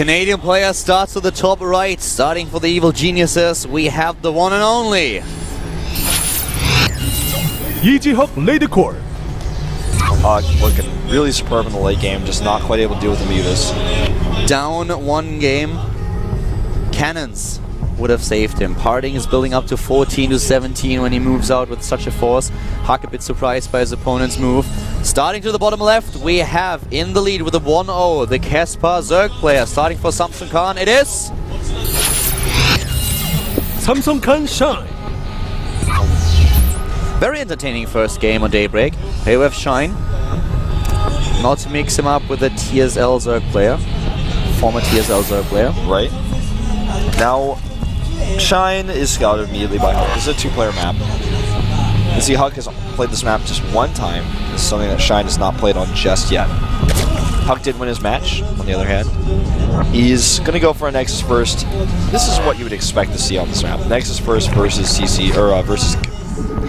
Canadian player starts at the top right. Starting for the Evil Geniuses, we have the one and only Hook Lady Core. Looking really superb in the late game, just not quite able to deal with the mutas. Down one game. Cannons would have saved him. Parting is building up to 14 to 17 when he moves out with such a force. Huck a bit surprised by his opponent's move. Starting to the bottom left, we have in the lead with a 1-0 the Kesper Zerg player. Starting for Samsung Khan, it is Samsung Khan Shine. very entertaining first game on Daybreak. Here we have Shine. Not to mix him up with a TSL Zerg player. Former TSL Zerg player. Right. Now, Shine is scouted immediately by Huck. This is a two-player map. You see, Huck has played this map just one time. This is something that Shine has not played on just yet. Huck did win his match, on the other hand. He's going to go for a Nexus first. This is what you would expect to see on this map. Nexus first versus CC, or versus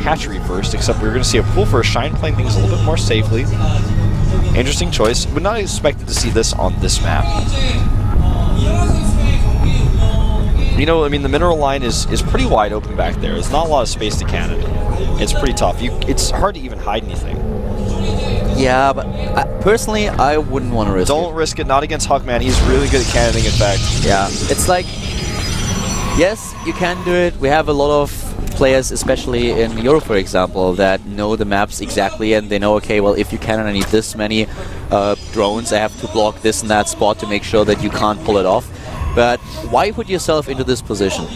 Hatchery first, except we're going to see a pool for Shine playing things a little bit more safely. Interesting choice. Would not expect to see this on this map. You know, I mean, the mineral line is pretty wide open back there. There's not a lot of space to cannon. It's pretty tough. It's hard to even hide anything. Yeah, but personally, I wouldn't want to risk it. Don't risk it. Not against Huck, man. He's really good at cannoning, in fact. Yeah, it's like, yes, you can do it. We have a lot of players, especially in Europe, for example, that know the maps exactly, and they know, okay, well, if you cannon, I need this many drones. I have to block this and that spot to make sure that you can't pull it off. But why put yourself into this position?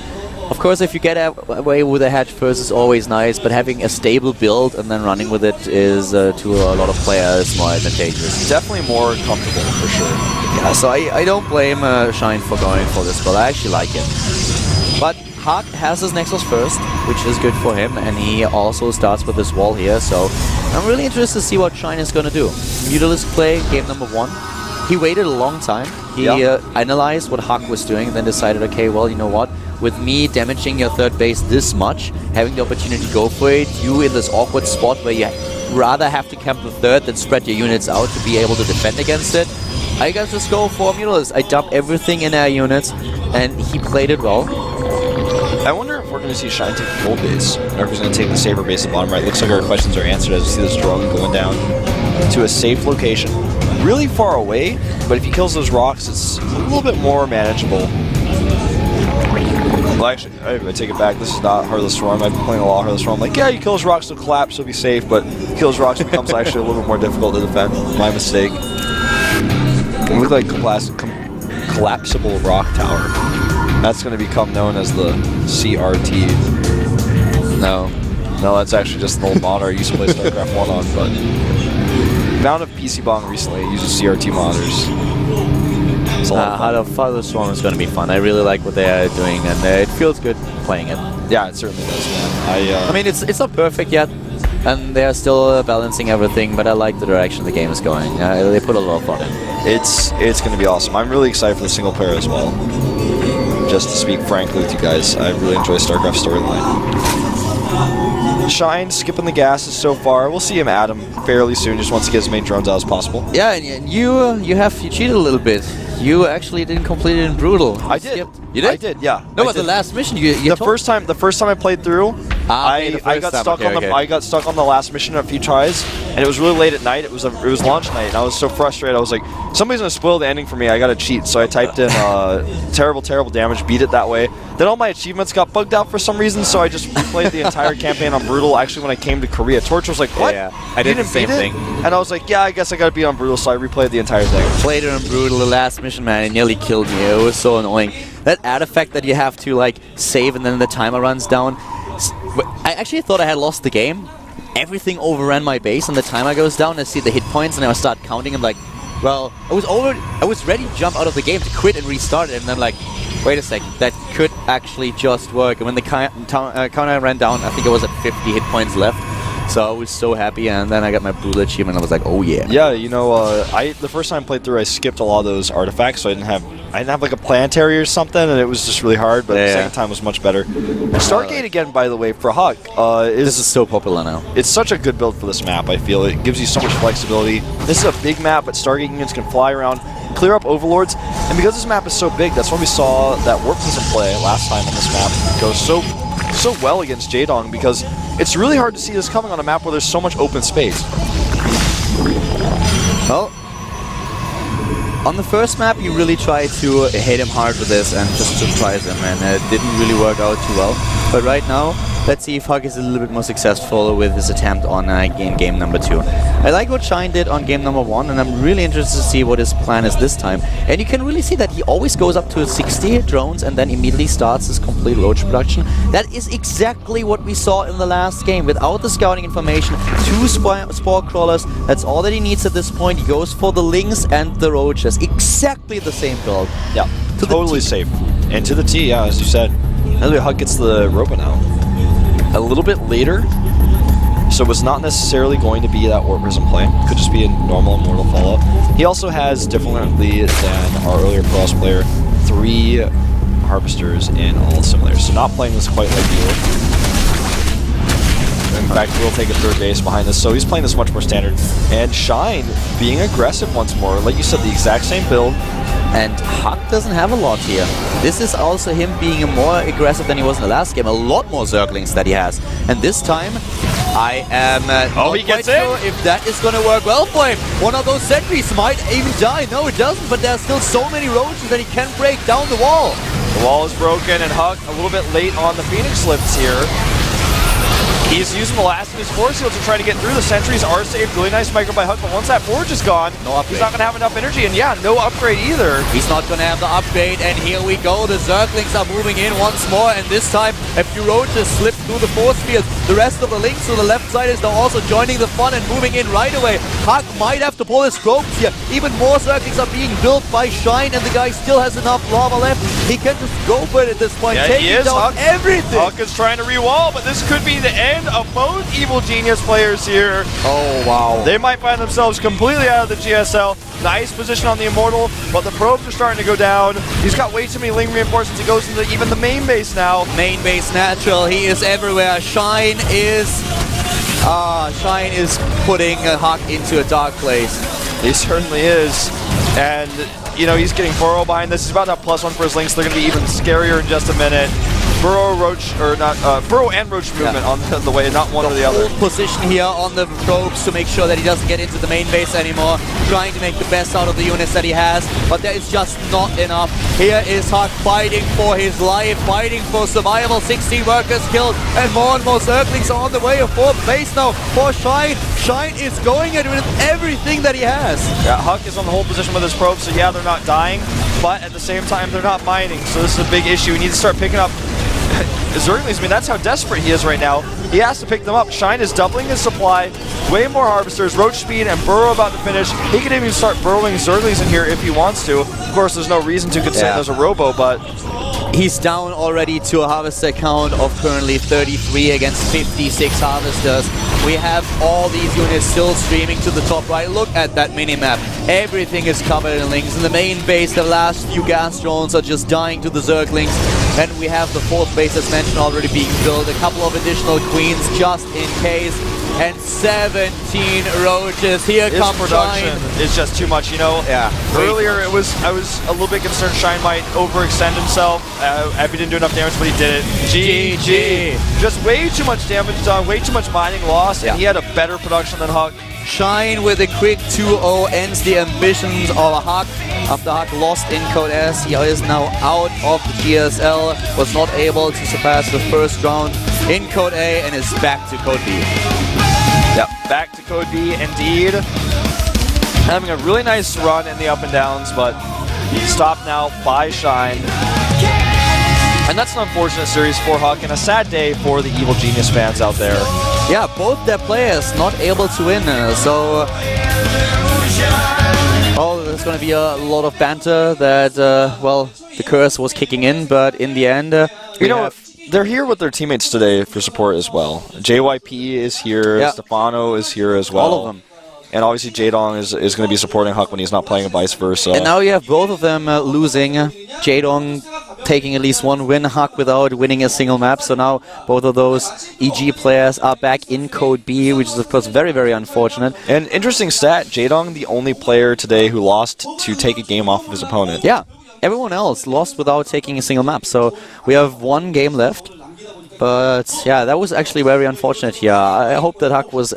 Of course, if you get away with a hatch first is always nice, but having a stable build and then running with it is, to a lot of players, more advantageous. Definitely more comfortable, for sure. Yeah, so I don't blame Shine for going for this build. I actually like it. But Huck has his Nexus first, which is good for him, and he also starts with this wall here, so I'm really interested to see what Shine is going to do. Mutalisk play, game number 1. He waited a long time. He analyzed what Huck was doing and then decided, okay, well, you know what? With me damaging your third base this much, having the opportunity to go for it, you in this awkward spot where you rather have to camp the third than spread your units out to be able to defend against it, I guess just go for Mutalisk. I dump everything in our units, and he played it well. I wonder if we're going to see Shine take the gold base, or if he's going to take the Saber base at the bottom right. Looks like our questions are answered as we see this drone going down to a safe location. Really far away, but if he kills those rocks, it's a little bit more manageable. Well, actually, I take it back. This is not Heartless Storm. I've been playing a lot of Heartless Storm. Like, yeah, you kill those rocks, they'll collapse, they'll be safe, but kills rocks becomes actually a little bit more difficult to defend. My mistake. It looked like collapsible rock tower. That's going to become known as the CRT. No, that's actually just an old monitor I used to play StarCraft 1 on, but found a PC bong recently. It uses CRT monitors. Heartless Storm is going to be fun. I really like what they are doing, and it feels good playing it. Yeah, it certainly does, man. I mean, it's not perfect yet, and they are still balancing everything, but I like the direction the game is going. They put a lot of thought in. It's going to be awesome. I'm really excited for the single player as well. Just to speak frankly with you guys, I really enjoy StarCraft storyline. Shine skipping the gases so far. We'll see him at him fairly soon. Just wants to get as many drones out as possible. Yeah, and you cheated a little bit. You actually didn't complete it in Brutal. I did. You did? I did. Yeah. No, but the last mission the first time I played through, I got stuck on the I got stuck on the last mission a few tries, and it was really late at night. It was launch night, and I was so frustrated. I was like, somebody's gonna spoil the ending for me. I gotta cheat. So I typed in terrible damage, beat it that way. Then all my achievements got bugged out for some reason, so I just replayed the entire campaign on Brutal. Actually, when I came to Korea, Torch was like, "What? Yeah, I did the same thing." And I was like, "Yeah, I guess I gotta be on Brutal." So I replayed the entire thing. Played it on Brutal. The last mission, man, it nearly killed me. It was so annoying. That artifact that you have to like save and then the timer runs down. I actually thought I had lost the game. Everything overran my base and the timer goes down. I see the hit points and I start counting. I'm like, well, I was ready to jump out of the game to quit and restart it, and then like, wait a second, that could actually just work. And when the counter ran down, I think I was at 50 hit points left. So I was so happy, and then I got my Brutal achievement. I was like, oh yeah. Yeah, you know, the first time I played through, I skipped a lot of those artifacts, so I I didn't have like a planetary or something, and it was just really hard, but the second time was much better. Stargate, again, by the way, for Huck, this is so popular now. It's such a good build for this map, I feel. It gives you so much flexibility. This is a big map, but Stargate units can fly around, clear up Overlords, and because this map is so big, that's when we saw that Warp Prism play last time on this map go so well against Jaedong, because it's really hard to see this coming on a map where there's so much open space. Well, on the first map, you really tried to hit him hard with this and just surprise him, and it didn't really work out too well. But right now, let's see if Huck is a little bit more successful with his attempt on game number 2. I like what Shine did on game number 1, and I'm really interested to see what his plan is this time. And you can really see that he always goes up to 60 drones and then immediately starts his complete roach production. That is exactly what we saw in the last game. Without the scouting information, 2 spore crawlers, that's all that he needs at this point. He goes for the Lynx and the roaches. Exactly the same build. Yeah, totally safe. And to the T, yeah, as you said. Another Huck gets the Robo now. A little bit later, so it's not necessarily going to be that Warp Prism play. Could just be a normal Immortal Fallout. He also has, differently than our earlier Cross player, 3 Harvesters in all simulators. So not playing this quite like you. In fact, we'll take a 3rd base behind this, so he's playing this much more standard. And Shine being aggressive once more. Like you said, the exact same build. And Huck doesn't have a lot here. This is also him being more aggressive than he was in the last game. A lot more Zerglings that he has. And this time, I am not quite sure if that is going to work well for him. One of those sentries might even die. No, it doesn't, but there's still so many roaches that he can break down the wall. The wall is broken, and Huck a little bit late on the Phoenix lifts here. He's using the last of his force shield to try to get through. The sentries are saved. Really nice micro by Huck, but once that forge is gone, he's not going to have enough energy. And yeah, no upgrade either. He's not going to have the upgrade, and here we go. The Zerglings are moving in once more, and this time a few roaches slip through the force field. The rest of the Lynx to the left side is now also joining the fun and moving in right away. Huck might have to pull his probes here. Even more Zerglings are being built by Shine, and the guy still has enough lava left. He can just go for it at this point, taking down everything. Huck is trying to re-wall, but this could be the end of both Evil Genius players here. Oh, wow. They might find themselves completely out of the GSL. Nice position on the Immortal, but the probes are starting to go down. He's got way too many Ling reinforcements. He goes into even the main base now. Main base natural. He is everywhere. Shine is putting Huck into a dark place. He certainly is. And, you know, he's getting Burrow behind this. He's about to have +1 for his Lynx. They're going to be even scarier in just a minute. Burrow, Roach, or not, Burrow and Roach movement on the way, not one or the other. Position here on the probes to make sure that he doesn't get into the main base anymore. Trying to make the best out of the units that he has, but there is just not enough. Here is Huck fighting for his life, fighting for survival. 16 workers killed, and more Zerglings are on the way. A 4th base now for Shine. Shine is going at it with everything that he has. Yeah, Huck is on the hold position with his probes, so yeah, they're not dying, but at the same time, they're not mining, so this is a big issue. We need to start picking up Zerglings. I mean, that's how desperate he is right now. He has to pick them up. Shine is doubling his supply. Way more Harvesters, Roach Speed, and Burrow about to finish. He can even start burrowing Zerglings in here if he wants to. Of course, there's no reason to consider there's a Robo, but he's down already to a Harvester count of currently 33 against 56 Harvesters. We have all these units still streaming to the top right. Look at that minimap. Everything is covered in Lynx. In the main base, the last few gas drones are just dying to the Zerglings. And we have the 4th base, as mentioned, already being built. A couple of additional Queens just in case. And 17 roaches. Here comes production Shine. It's just too much, you know. Yeah. Earlier, I was a little bit concerned Shine might overextend himself. If he didn't do enough damage, but he did it. GG. Just way too much damage done, way too much mining lost, and he had a better production than Huck. Shine with a quick 2-0 ends the ambitions of Huck. After Huck lost in Code S, he is now out of the GSL, was not able to surpass the first round in Code A, and is back to Code B. Yep, back to Code B indeed. Having a really nice run in the up and downs, but stopped now by Shine. And that's an unfortunate series for Huck, and a sad day for the Evil Genius fans out there. Yeah, both their players not able to win, so well, there's going to be a lot of banter that, well, the curse was kicking in, but in the end, you know, they're here with their teammates today for support as well. JYP is here, Stefano is here as well. All of them. And obviously Jaedong is going to be supporting Huck when he's not playing and vice versa. And now you have both of them losing. Jaedong taking at least one win, Huck without winning a single map. So now both of those EG players are back in Code B, which is of course very, very unfortunate. And interesting stat, Jaedong the only player today who lost to take a game off of his opponent. Yeah, everyone else lost without taking a single map. So we have one game left. But yeah, that was actually very unfortunate here. I hope that Huck was...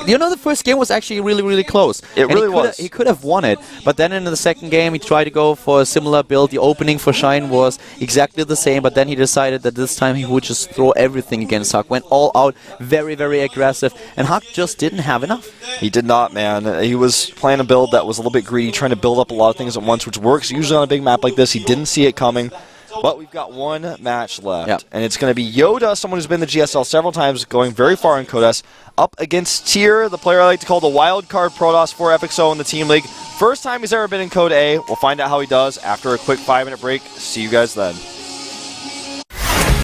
You know, the first game was actually really, really close. It really was. He could have won it. But then in the second game, he tried to go for a similar build. The opening for Shine was exactly the same. But then he decided that this time he would just throw everything against Huck. Went all out, very, very aggressive. And Huck just didn't have enough. He did not, man. He was playing a build that was a little bit greedy, trying to build up a lot of things at once, which works usually on a big map like this. He didn't see it coming. But we've got one match left, and it's going to be Yoda, someone who's been in the GSL several times, going very far in Codes, up against Tyr, the player I like to call the wild card Protoss for FXO in the Team League. First time he's ever been in Code A. We'll find out how he does after a quick 5-minute break. See you guys then.